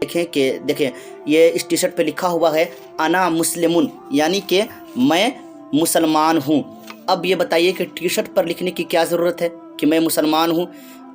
देखें कि देखें ये इस टी शर्ट पे लिखा हुआ है अना मुस्लिमुन, यानी कि मैं मुसलमान हूँ। अब ये बताइए कि टी शर्ट पर लिखने की क्या ज़रूरत है कि मैं मुसलमान हूँ?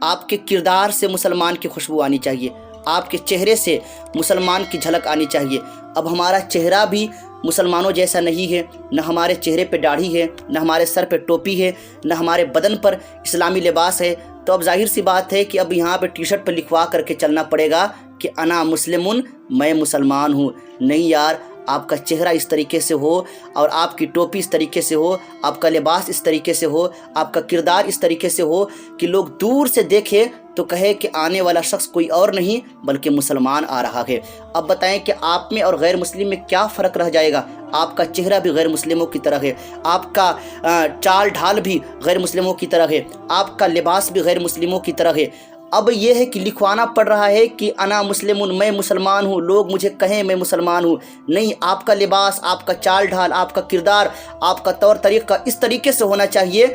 आपके किरदार से मुसलमान की खुशबू आनी चाहिए, आपके चेहरे से मुसलमान की झलक आनी चाहिए। अब हमारा चेहरा भी मुसलमानों जैसा नहीं है, न हमारे चेहरे पे दाढ़ी है, न हमारे सर पे टोपी है, न हमारे बदन पर इस्लामी लिबास है। तो अब जाहिर सी बात है कि अब यहाँ पे टी शर्ट पर लिखवा करके चलना पड़ेगा कि अना मुस्लिमुन, मैं मुसलमान हूँ। नहीं यार, आपका चेहरा इस तरीके से हो और आपकी टोपी इस तरीके से हो, आपका लिबास इस तरीके से हो, आपका किरदार इस तरीके से हो कि लोग दूर से देखें तो कहे कि आने वाला शख्स कोई और नहीं बल्कि मुसलमान आ रहा है। अब बताएं कि आप में और गैर मुस्लिम में क्या फ़र्क रह जाएगा? आपका चेहरा भी गैर मुस्लिमों की तरह है, आपका चाल ढाल भी गैर मुस्लिमों की तरह है, आपका लिबास भी गैर मुस्लिमों की तरह है। अब ये है कि लिखवाना पड़ रहा है कि अना मुस्लिमुन, मैं मुसलमान हूँ, लोग मुझे कहें मैं मुसलमान हूँ। नहीं, आपका लिबास, आपका चाल ढाल, आपका किरदार, आपका तौर तरीक़ा इस तरीके से होना चाहिए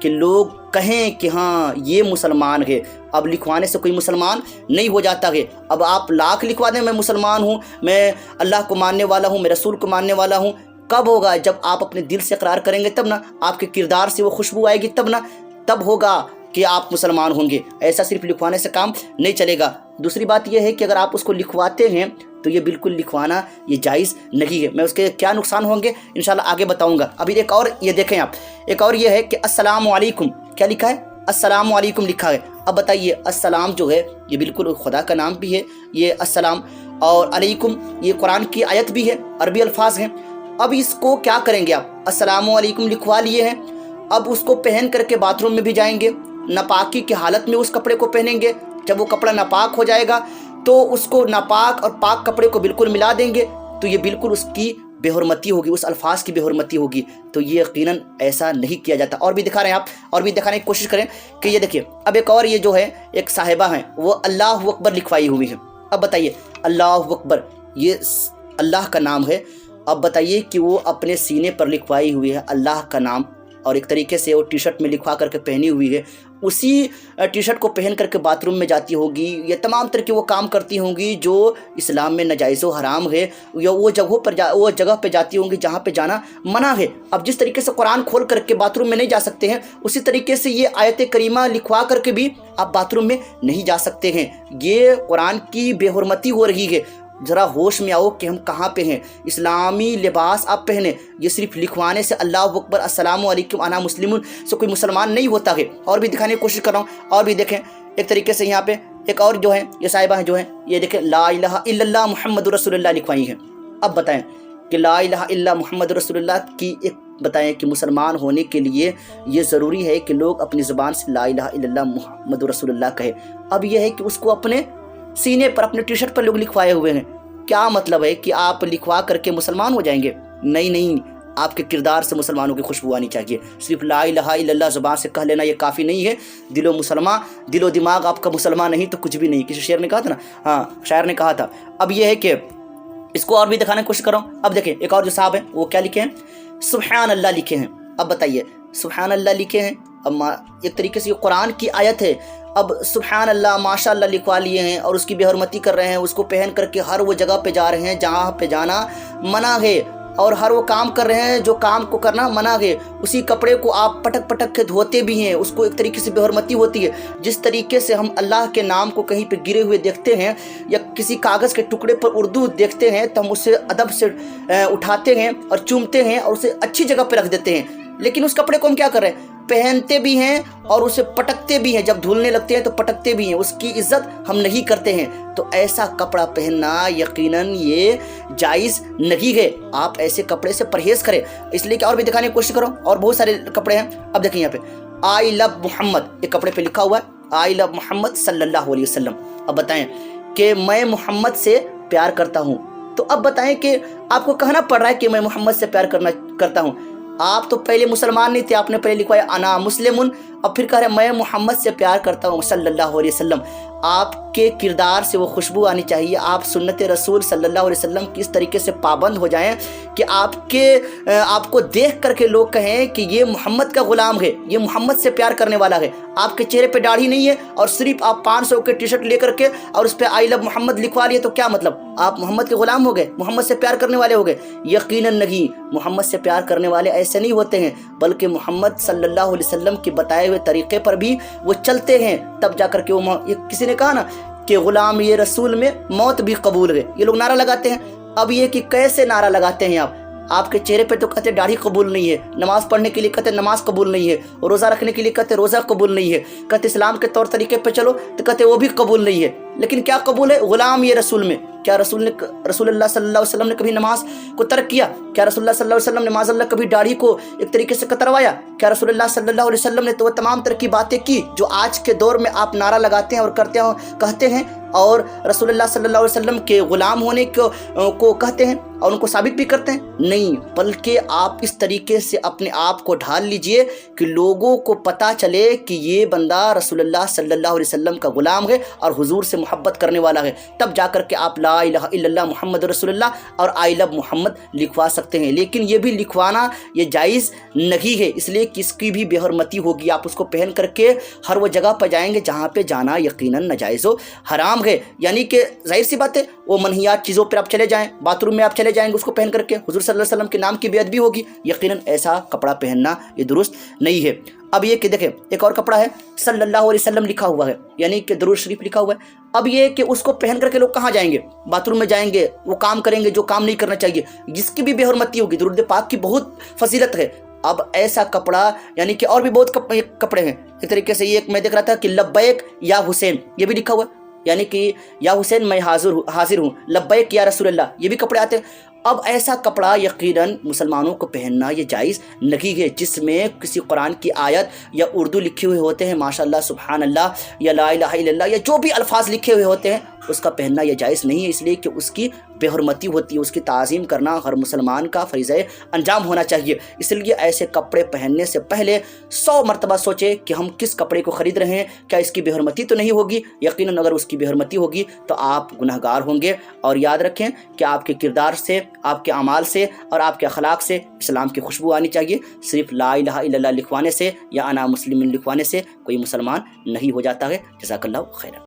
कि लोग कहें कि हाँ ये मुसलमान है। अब लिखवाने से कोई मुसलमान नहीं हो जाता है। अब आप लाख लिखवा दें मैं मुसलमान हूँ, मैं अल्लाह को मानने वाला हूँ, मैं रसूल को मानने वाला हूँ, कब होगा? जब आप अपने दिल से इकरार करेंगे तब ना, आपके किरदार से वो खुशबू आएगी तब ना, तब होगा कि आप मुसलमान होंगे। ऐसा सिर्फ लिखवाने से काम नहीं चलेगा। दूसरी बात यह है कि अगर आप उसको लिखवाते हैं तो ये बिल्कुल लिखवाना ये जायज़ नहीं है। मैं उसके क्या नुकसान होंगे इंशाल्लाह आगे बताऊंगा। अभी एक और ये देखें आप, एक और ये है कि अस्सलामु अलैकुम, क्या लिखा है? अस्सलामु अलैकुम लिखा है। अब बताइए, अस्सलाम जो है ये बिल्कुल खुदा का नाम भी है, ये अस्सलाम, और अलैकुम ये कुरान की आयत भी है, अरबी अल्फाज हैं। अब इसको क्या करेंगे आप? अस्सलामु अलैकुम लिखवा लिए हैं, अब उसको पहन करके बाथरूम में भी जाएंगे, नापाकी की हालत में उस कपड़े को पहनेंगे। जब वो कपड़ा नापाक हो जाएगा तो उसको नापाक और पाक कपड़े को बिल्कुल मिला देंगे, तो ये बिल्कुल उसकी बेहुरमती होगी, उस अल्फाज की बेहुरमती होगी। तो ये यकीनन ऐसा नहीं किया जाता। और भी दिखा रहे हैं आप, और भी दिखाने की कोशिश करें कि ये देखिए, अब एक और ये जो है एक साहिबा हैं, वो अल्लाहु अकबर लिखवाई हुई है। अब बताइए, अल्लाहु अकबर ये अल्लाह का नाम है। अब बताइए कि वो अपने सीने पर लिखवाई हुई है अल्लाह का नाम, और एक तरीके से वो टी शर्ट में लिखवा करके पहनी हुई है, उसी टी शर्ट को पहन करके बाथरूम में जाती होगी, ये तमाम तरह के वो काम करती होंगी जो इस्लाम में नाजायज़ व हराम है, या वो जगह पे जाती होंगी जहाँ पे जाना मना है। अब जिस तरीके से कुरान खोल करके बाथरूम में नहीं जा सकते हैं, उसी तरीके से ये आयत करीमा लिखवा करके भी आप बाथरूम में नहीं जा सकते हैं। ये कुरान की बेहुरमती हो रही है। ज़रा होश में आओ कि हम कहाँ पे हैं। इस्लामी लिबास आप पहने, ये सिर्फ लिखवाने से अल्लाहु अकबर अस्सलामु अलैकुम अना मुस्लिमुन से कोई मुसलमान नहीं होता है। और भी दिखाने की कोशिश कर रहा हूँ, और भी देखें एक तरीके से। यहाँ पे एक और जो है ये साहिबा हैं जो है, ये देखें ला इलाहा इल्लल्लाह मुहम्मदुर रसूलुल्लाह लिखवाई हैं। अब बताएं कि ला इलाहा इल्ला मुहम्मदुर रसूलुल्लाह की एक बताएं कि मुसलमान होने के लिए ये ज़रूरी है कि लोग अपनी ज़ुबान से ला इलाहा इल्लल्लाह मुहम्मदुर रसूलुल्लाह कहे। अब यह है कि उसको अपने सीने पर, अपने टी शर्ट पर लोग लिखवाए हुए हैं। क्या मतलब है कि आप लिखवा करके मुसलमान हो जाएंगे? नहीं नहीं, आपके किरदार से मुसलमानों की खुशबू आनी चाहिए। सिर्फ ला इलाहा इल्लल्लाह ज़ुबान से कह लेना ये काफ़ी नहीं है। दिलो दिमाग आपका मुसलमान नहीं तो कुछ भी नहीं। किसी शेर ने कहा था ना, हाँ शायर ने कहा था। अब ये है कि इसको और भी दिखाने की कोशिश कर रहा हूँ। अब देखें एक और जो साहब हैं वो क्या लिखे हैं? सुब्हान अल्लाह लिखे हैं। अब बताइए, सुब्हान अल्लाह लिखे हैं। अब एक तरीके से ये कुरान की आयत है। अब सुब्हान अल्लाह माशा अल्लाह लिखवा लिए हैं और उसकी बेहुरमती कर रहे हैं, उसको पहन करके हर वो जगह पे जा रहे हैं जहाँ पे जाना मना है, और हर वो काम कर रहे हैं जो काम को करना मना है। उसी कपड़े को आप पटक पटक के धोते भी हैं, उसको एक तरीके से बेहुरमती होती है। जिस तरीके से हम अल्लाह के नाम को कहीं पे गिरे हुए देखते हैं या किसी कागज़ के टुकड़े पर उर्दू देखते हैं तो हम उसे अदब से उठाते हैं और चूमते हैं और उसे अच्छी जगह पर रख देते हैं। लेकिन उस कपड़े को हम क्या कर रहे हैं? पहनते भी हैं और उसे पटकते भी हैं। जब धुलने लगते हैं तो पटकते भी हैं, उसकी इज्जत हम नहीं करते हैं। तो ऐसा कपड़ा पहनना यकीनन ये जायज़ नहीं है। आप ऐसे कपड़े से परहेज़ करें। इसलिए कि और भी दिखाने की कोशिश करो, और बहुत सारे कपड़े हैं। अब देखिए यहाँ पे आई लव मोहम्मद, एक कपड़े पे लिखा हुआ है आई लव मोहम्मद सल्लल्लाहु अलैहि वसल्लम। अब बताएं कि मैं मोहम्मद से प्यार करता हूँ। तो अब बताएं कि आपको कहना पड़ रहा है कि मैं मोहम्मद से प्यार करता हूँ। आप तो पहले मुसलमान नहीं थे, आपने पहले लिखवाया अना मुस्लिमुन, اب پھر کہہ رہے ہیں میں محمد سے پیار کرتا ہوں صلی اللہ علیہ وسلم. آپ کے کردار سے وہ خوشبو آنی چاہیے. آپ سنت رسول صلی اللہ علیہ وسلم کی اس طریقے سے پابند ہو جائیں کہ آپ کو دیکھ کر کے لوگ کہیں کہ یہ محمد کا غلام ہے, یہ محمد سے پیار کرنے والا ہے. آپ کے چہرے پہ داڑھی نہیں ہے اور صرف آپ 500 کے ٹی شرٹ لے کر کے اور اس پہ آئی لو محمد لکھوا لیے, تو کیا مطلب؟ آپ محمد کے غلام ہو گئے, محمد سے پیار کرنے والے ہو گئے؟ یقیناً نہیں. محمد سے پیار کرنے والے ایسے نہیں ہوتے ہیں, بلکہ محمد صلی اللہ علیہ وسلم کے بتائے ہوئے طریقے پر بھی وہ چلتے ہیں, تب جا کر کے وہ کسی نے کہا نا کہ غلام یہ رسول میں موت بھی قبول ہے. یہ لوگ نعرہ لگاتے ہیں. اب یہ کہ کیسے نعرہ لگاتے ہیں آپ کے چہرے پہ تو کہتے داڑھی قبول نہیں ہے, نماز پڑھنے کے لیے کہتے نماز قبول نہیں ہے, روزہ رکھنے کے لیے کہتے روزہ قبول نہیں ہے, کہتے اسلام کے طور طریقے پہ چلو تو کہتے وہ بھی قبول نہیں ہے. لیکن کیا قبول ہے؟ غلام یہ رسول میں. کیا رسول اللہ صلی اللہ علیہ وسلم نے کبھی نماز کو ترک کیا؟ کیا رسول اللہ صلی اللہ علیہ وسلم نے معاذ اللہ کبھی داڑھی کو ایک طریقے سے کتروایا؟ کیا رسول اللہ صلی اللہ علیہ وسلم نے تو وہ تمام طرح کی باتیں کی جو آج کے دور میں آپ نعرہ لگاتے ہیں اور کہتے ہیں اور رسول اللہ صلی اللہ علیہ وسلم کے غلام ہونے کو کہتے ہیں اور ان کو ثابت بھی کرتے ہیں؟ نہیں, بلکہ آپ اس طریقے سے اپنے آپ کو ڈھال لیجئے کہ لوگوں کو پتہ چلے کہ یہ بندہ رسول اللہ صلی اللہ علیہ وسلم کا غلام ہے اور حضور سے محبت کرنے والا ہے. تب جا کر کے آپ لا الہ الا اللہ محمد رسول اللہ اور آئی لو محمد لکھوا سکتے ہیں. لیکن یہ بھی لکھوانا یہ جائز نہیں ہے, اس لیے کہ اس کی بھی بے حرمتی ہوگی. آپ اس کو پہن کر کے ہر وہ جگہ پہ جائیں گے جہاں پہ جانا یقیناً ناجائز و حرام ہے. یعنی کہ ظاہر سی بات ہے وہ منہیات چیزوں پر آپ چلے جائیں, باتھ روم میں آپ چلے جائیں گے اس کو پہن کر کے, حضور صلی اللہ علیہ وسلم کے نام کی بے ادبی ہوگی. یقیناً ایسا کپڑا پہننا یہ درست نہیں ہے. اب یہ کہ دیکھیں ایک اور کپڑا ہے صلی اللہ علیہ وسلم لکھا ہوا ہے, یعنی کہ درود شریف لکھا ہوا ہے. اب یہ کہ اس کو پہن کر کے لوگ کہاں جائیں گے؟ باتھ روم میں جائیں گے, وہ کام کریں گے جو کام نہیں کرنا چاہیے, جس کی بھی بے حرمتی ہوگی. درود پاک کی بہت فضیلت ہے. اب ایسا کپڑا یعنی کہ اور بھی بہت کپڑے ہیں. ایک طریقے سے یہ میں دیکھ رہا تھا کہ لبیک یا حسین یہ بھی لکھا ہوا ہے, یعنی کہ یا حسین میں حاضر ہوں, لبیک یا رسول اللہ, یہ بھی کپڑے آتے ہیں. اب ایسا کپڑا یقیناً مسلمانوں کو پہننا یہ جائز نہیں ہے جس میں کسی قرآن کی آیت یا اردو لکھے ہوئے ہوتے ہیں ماشاءاللہ سبحان اللہ یا لا الہ الا اللہ یا جو بھی الفاظ لکھے ہوئے ہوتے ہیں اس کا پہننا یہ جائز نہیں ہے. اس لیے کہ اس کی بے حرمتی ہوتی ہے, اس کی تعظیم کرنا ہر مسلمان کا فریضہ انجام ہونا چاہیے. اس لیے ایسے کپڑے پہننے سے پہلے 100 مرتبہ سوچے کہ ہم کس کپڑے کو خرید رہے ہیں, کیا اس کی بے حرمتی تو نہیں ہوگی. یقیناً اگر اس کی بے حرمتی ہوگی تو آپ گنہگار ہوں گے. اور یاد رکھیں کہ آپ کے کردار سے, آپ کے اعمال سے اور آپ کے اخلاق سے اسلام کی خوشبو آنی چاہیے. صرف لا الہ الا اللہ لکھوانے سے یا انا مسلم لکھوانے سے کوئی مسلمان نہیں ہو جاتا ہے. جزاک اللہ خیرا.